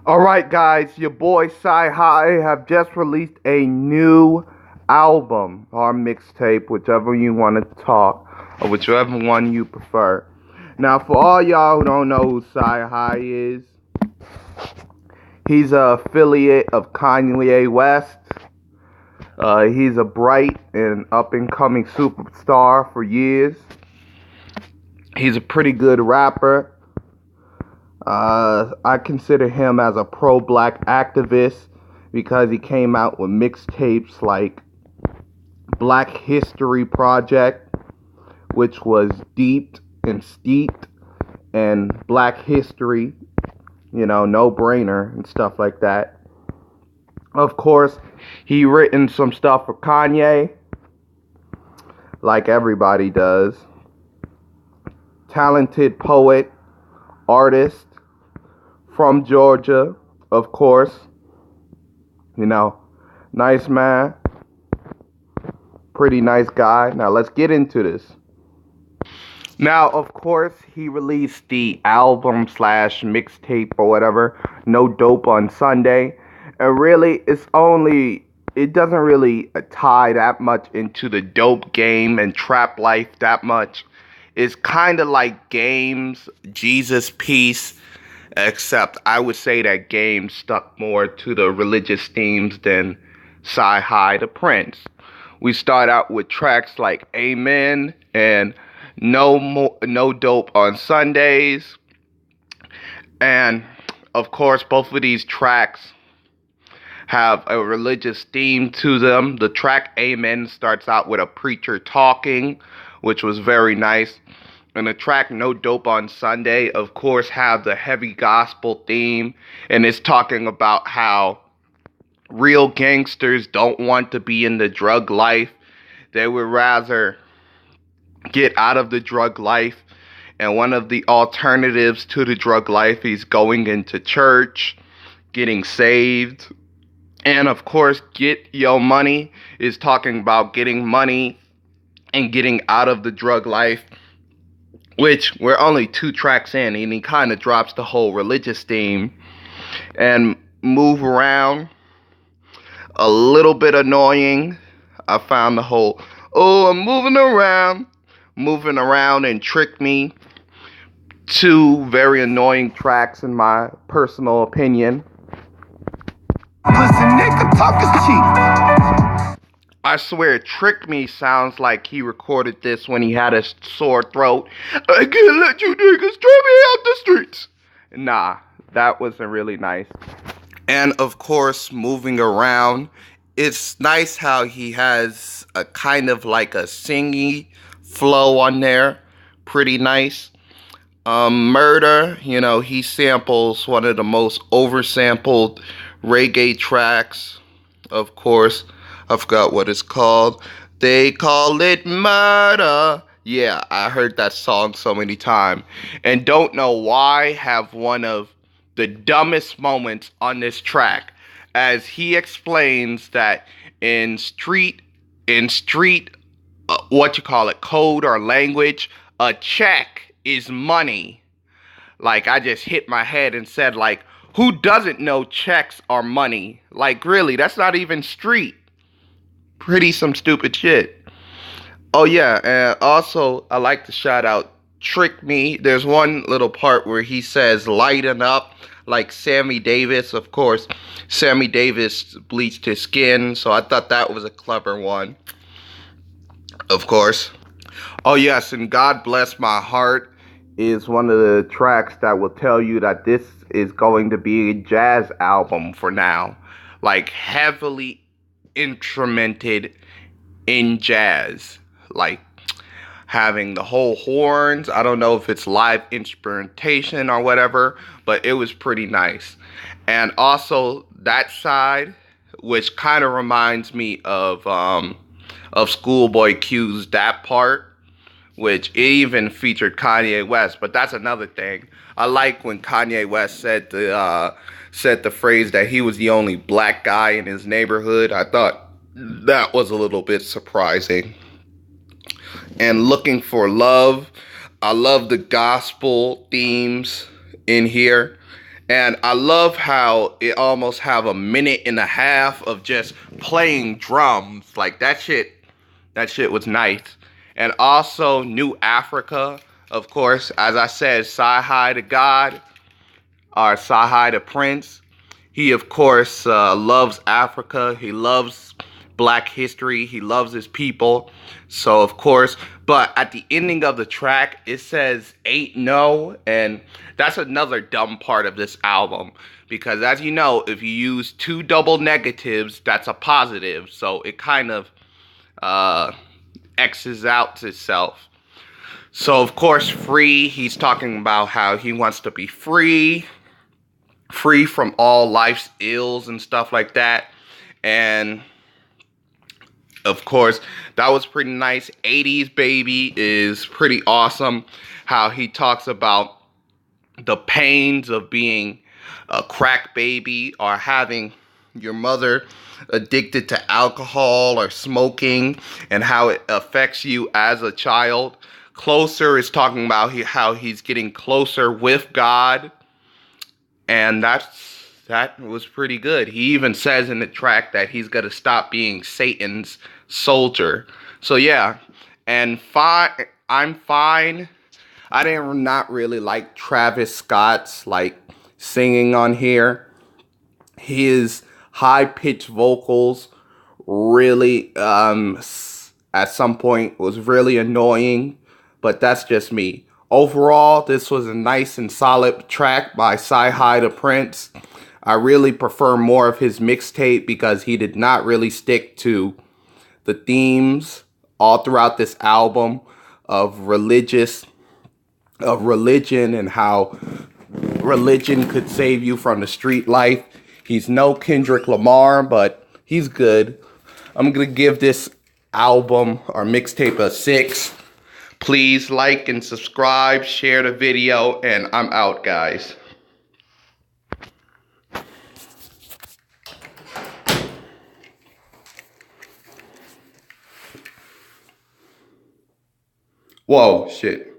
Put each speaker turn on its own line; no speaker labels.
Alright guys, your boy Cyhi have just released a new album or mixtape, whichever you want to talk, or whichever one you prefer. Now for all y'all who don't know who Cyhi is, he's an affiliate of Kanye West. He's a bright and up and coming superstar for years. He's a pretty good rapper. I consider him as a pro-black activist because he came out with mixtapes like Black History Project, which was deep and steeped, and Black History, no brainer and stuff like that. Of course, he written some stuff for Kanye, like everybody does. Talented poet, artist, from Georgia, of course. Nice man. Pretty nice guy. Now let's get into this. Now, of course, he released the album / mixtape or whatever, No Dope on Sunday. And really, it doesn't really tie that much into the dope game and trap life that much. It's kind of like Game's Jesus Piece, except I would say that Game stuck more to the religious themes than Cyhi the Prynce. We start out with tracks like Amen and No Dope on Sundays. And of course, both of these tracks have a religious theme to them. The track Amen starts out with a preacher talking, which was very nice. And the track No Dope on Sunday, of course, have the heavy gospel theme. And it's talking about how real gangsters don't want to be in the drug life. They would rather get out of the drug life. And one of the alternatives to the drug life is going into church, getting saved. And of course, Get Your Money is talking about getting money and getting out of the drug life, which we're only 2 tracks in, and he kind of drops the whole religious theme. And Move Around, a little bit annoying. I found the whole, I'm moving around and Trick Me. 2 very annoying tracks in my personal opinion.
Listen, nigga, talk is cheap.
I swear, Trick Me sounds like he recorded this when he had a sore throat. I can't let you niggas drive me out the streets. Nah, that wasn't really nice. And of course, Moving Around. It's nice how he has a kind of like a singy flow on there. Pretty nice. Murder, he samples one of the most oversampled reggae tracks, of course. I forgot what it's called. They call it Murder. Yeah, I heard that song so many times. And don't know why have one of the dumbest moments on this track, as he explains that in street code or language, a check is money. Like, I just hit my head and said, like, who doesn't know checks are money? Like, really, that's not even street. Pretty some stupid shit. Oh yeah, and also I like to shout out Trick Me. There's one little part where he says lighten up, like Sammy Davis. Of course, Sammy Davis bleached his skin, so I thought that was a clever one. Of course. Oh yes, and God Bless My Heart is one of the tracks that will tell you that this is going to be a jazz album for now. Like, heavily instrumented in jazz, like having the whole horns. I don't know if it's live instrumentation or whatever, but it was pretty nice. And also that side, which kind of reminds me of Schoolboy Q's That Part, which even featured Kanye West. But that's another thing. I like when Kanye West said the phrase that he was the only black guy in his neighborhood. I thought that was a little bit surprising. And Looking for Love. I love the gospel themes in here. And I love how it almost have a minute and a half of just playing drums. Like that shit was nice. And also New Africa, of course, as I said, Cyhi the God, or Cyhi the Prynce. He, of course, loves Africa. He loves black history. He loves his people. So, of course, but at the ending of the track, it says ain't no. And that's another dumb part of this album. Because as you know, if you use two double negatives, that's a positive. So it kind of X's out itself. So, of course, free, he's talking about how he wants to be free from all life's ills and stuff like that. And of course, that was pretty nice. 80s Baby is pretty awesome. How he talks about the pains of being a crack baby or having your mother addicted to alcohol or smoking and how it affects you as a child. Closer is talking about how he's getting closer with God, and that was pretty good. He even says in the track that he's gonna stop being Satan's soldier. So yeah, and fine, I'm fine. I didn't not really like Travis Scott's like singing on here. His high pitched vocals really at some point was really annoying, but that's just me. Overall, this was a nice and solid track by Cyhi the Prynce. I really prefer more of his mixtape because he did not really stick to the themes all throughout this album of religion and how religion could save you from the street life. He's no Kendrick Lamar, but he's good. I'm gonna give this album or mixtape a 6. Please like and subscribe, share the video, and I'm out, guys. Whoa, shit.